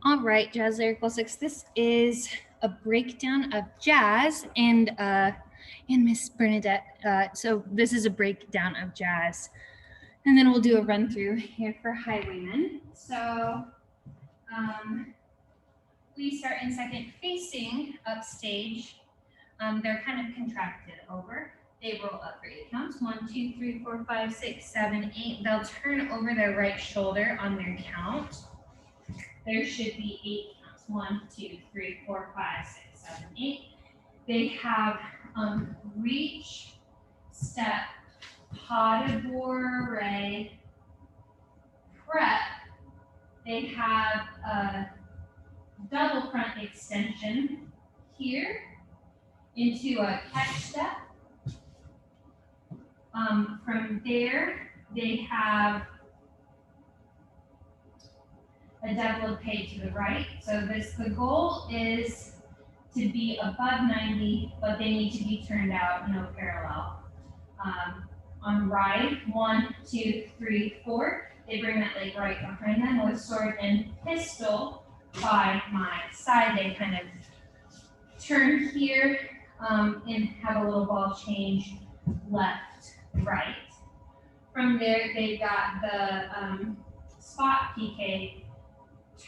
All right, Jazz Lyrical Six. This is a breakdown of jazz and Miss Bernadette. So this is a breakdown of jazz, and then we'll do a run through here for Highwaymen. So we start in second, facing upstage. They're kind of contracted over. They roll up for 8 counts. 1, 2, 3, 4, 5, 6, 7, 8. They'll turn over their right shoulder on their count. There should be 8 counts. 1, 2, 3, 4, 5, 6, 7, 8. They have reach, step, pas de bourrée, prep. They have a double front extension here into a catch step. From there, they have a double pay to the right. So the goal is to be above 90, but they need to be turned out no parallel. On ride, 1, 2, 3, 4. They bring that leg right behind them with sword and pistol by my side. They kind of turn here and have a little ball change left, right. From there, they've got the spot PK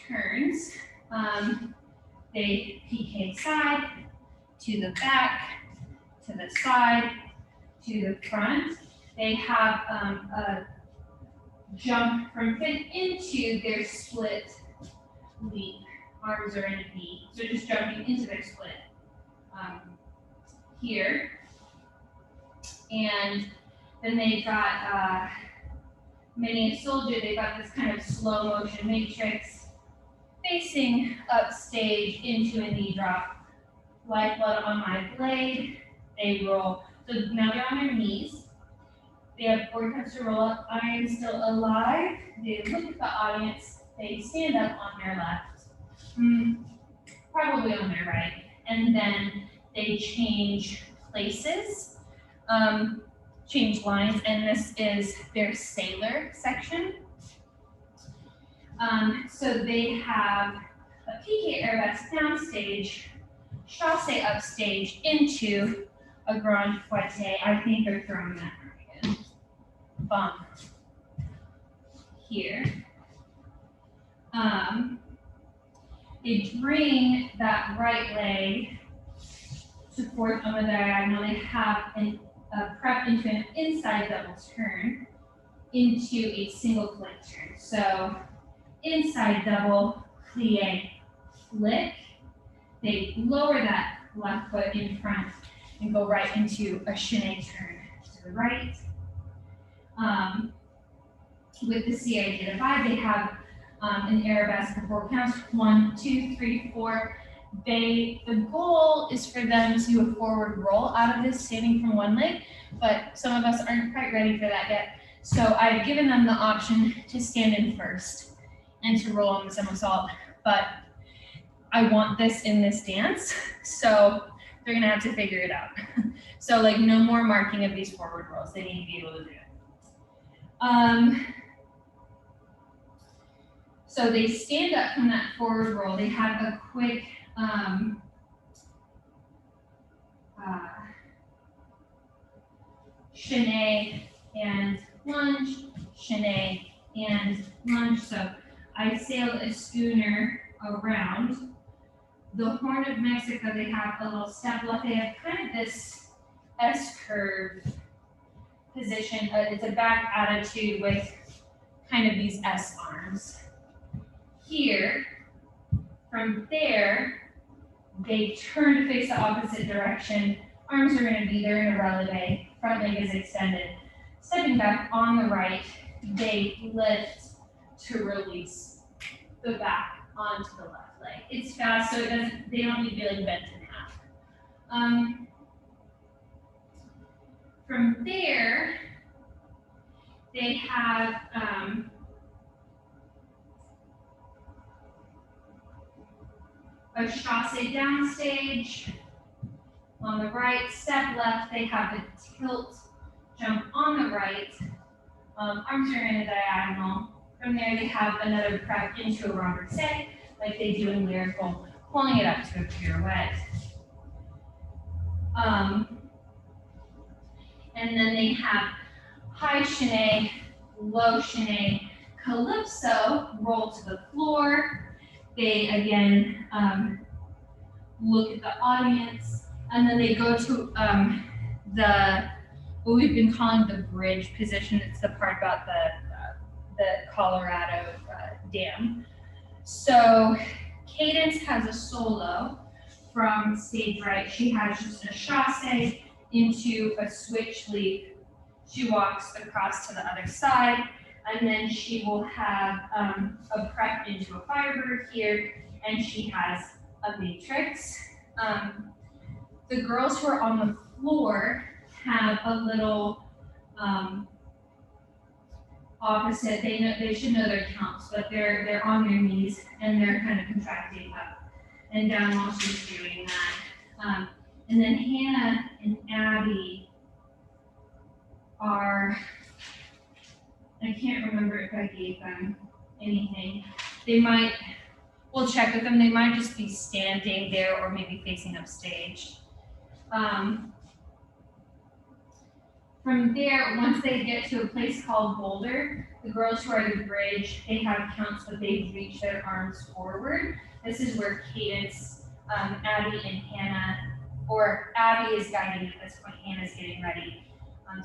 turns. They PK side, to the back, to the side, to the front. They have a jump from fifth into their split leap. Arms are in a V, so just jumping into their split here. And then they've got Many a Soldier. They've got this kind of slow motion matrix facing upstage into a knee drop. Lifeblood on my blade. They roll. So now they're on their knees. They have 4 counts to roll up. I am still alive. They look at the audience. They stand up on their left, probably on their right, and then they change places, change lines, and this is their sailor section. So they have a PK arabesque downstage, chassé upstage into a grand fouette. I think they're throwing that again. Bump here. They bring that right leg to fourth on the diagonal. They have a prep into an inside double turn into a single flick turn. So inside double plie flick. They lower that left foot in front and go right into a chaîné turn to the right. With the CID divide, they have an arabesque for 4 counts. 1, 2, 3, 4. The goal is for them to do a forward roll out of this standing from one leg, but some of us aren't quite ready for that yet. So I've given them the option to stand in first and to roll on the somersault, but I want this in this dance, so they're gonna have to figure it out. So like no more marking of these forward rolls. They need to be able to do it. So they stand up from that forward roll. They have a quick chaîné and lunge, chaîné and lunge. So I sail a schooner around. The Horn of Mexico, they have a little step left. They have kind of this S-curve position. It's a back attitude with kind of these S arms. Here, from there, they turn to face the opposite direction. Arms are going to be there in a releve. Front leg is extended. Stepping back on the right, they lift to release the back onto the left leg. It's fast, so they don't need to be like bent in half. From there, they have a chassé downstage. On the right, step left, they have a tilt jump on the right. Arms are in a diagonal. From there, they have another prep into a renversé. like they do in lyrical, pulling it up to a pirouette. And then they have high chaîné, low chaîné, calypso, roll to the floor. They again look at the audience, and then they go to what we've been calling the bridge position. It's the part about the Colorado Dam. So Cadence has a solo from stage right. She has just a chassé into a switch leap. She walks across to the other side, and then she will have a prep into a firebird here, and she has a matrix. The girls who are on the floor have a little opposite. They should know their counts, but they're on their knees and they're kind of contracting up and down while she's doing that. And then Hannah and Abby are, I can't remember if I gave them anything. We'll check with them. They might just be standing there or maybe facing upstage. From there, once they get to a place called Boulder, the girls who are the bridge, they have counts, but they reach their arms forward. This is where Cadence, Abby and Hannah, or Abby is guiding at this point, Hannah's getting ready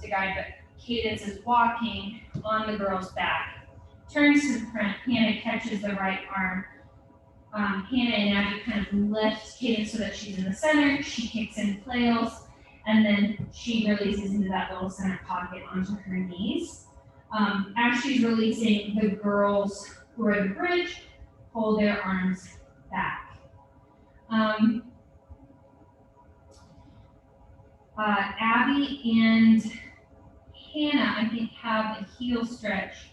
to guide, but Cadence is walking on the girl's back, turns to the front, Hannah catches the right arm. Hannah and Abby kind of lift Cadence so that she's in the center, she kicks and flails, and then she releases into that little center pocket onto her knees. As she's releasing, the girls who are the bridge pull their arms back. Abby and Hannah, I think, have a heel stretch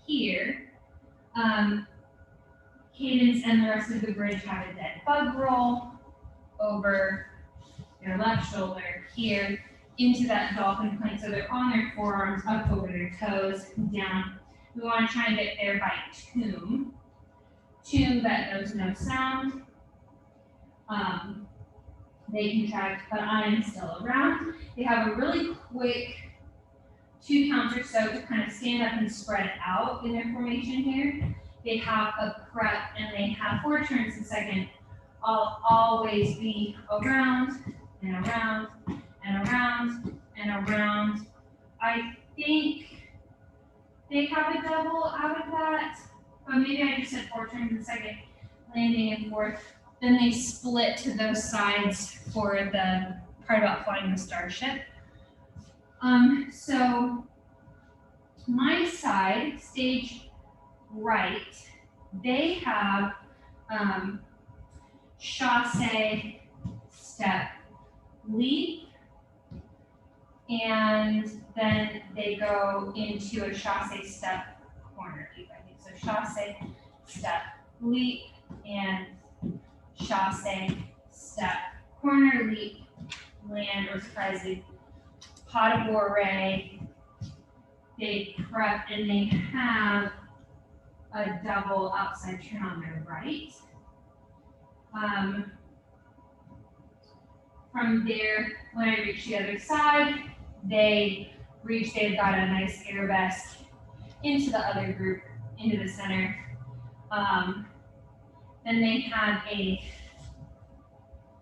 here. Cadence and the rest of the bridge have a dead bug roll over their left shoulder here into that dolphin plank. So they're on their forearms, up over their toes, down. We want to try and get there by tomb. Tomb that knows no sound. They contract, but I am still around. They have a really quick 2 counts or so to kind of stand up and spread out in their formation here. They have a prep and they have 4 turns a second. I'll always be around and around and around and around. I think they have a double out of that, but maybe I just said 4 turns a second, landing and forth. Then they split to those sides for the part about flying the starship. So my side, stage right, they have chassé, step, leap, and then they go into a chassé, step, corner leap, I think. So chassé, step, leap, and chassé, step, corner leap, land, or surprisingly, pas de bourrée. They prep and they have a double outside turn on their right. From there, when I reach the other side, they've got a nice arabesque into the other group, into the center. Then they have a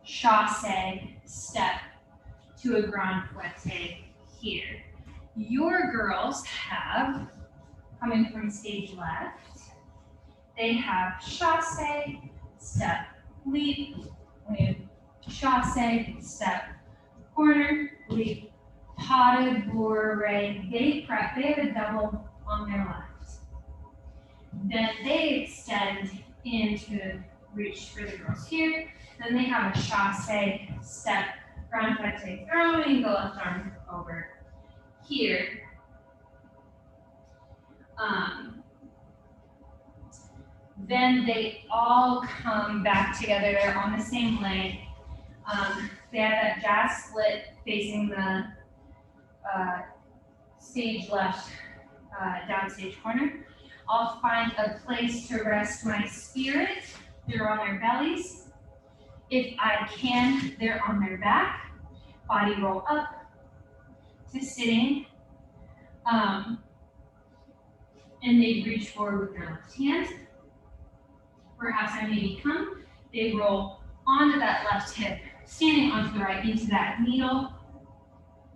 chassé, step to a grand fouette here. Your girls have, coming from stage left, they have chassé, step, leap, chassé, step, corner, leap, pas de bourrée. They prep, they have a double on their left. Then they extend into reach for the girls here. Then they have a chassé, step, grand fouette, throwing the left arm over here. Then they all come back together. They're on the same leg. They have that jazz split facing the stage left downstage corner. I'll find a place to rest my spirit they're on their bellies. If I can, they're on their back. Body roll up to sitting. And they reach forward with their left hand. Perhaps I maybe come. They roll onto that left hip, standing onto the right into that needle.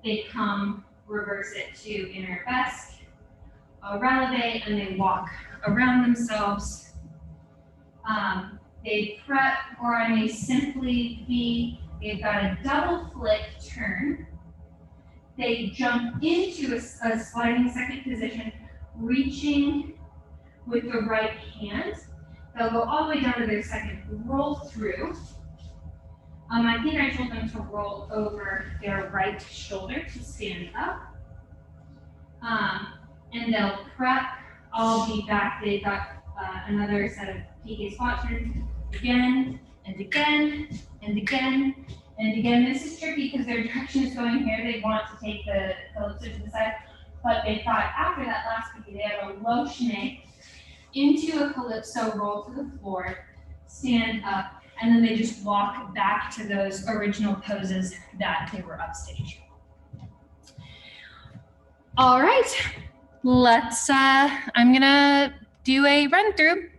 They come, reverse it to in arabesque, a releve, and they walk around themselves. They prep, or I may simply be, they've got a double flick turn. They jump into a sliding second position, reaching with the right hand. They'll go all the way down to their second roll through. I think I told them to roll over their right shoulder to stand up. And they'll prep. I'll be back. They've got another set of PK squat turns again and again and again and again. This is tricky because their direction is going here. They want to take the calypso to the side, but they thought after that last PK, they had a low shinny into a calypso, roll to the floor, stand up, and then they just walk back to those original poses that they were upstage. All right, let's, I'm gonna do a run through.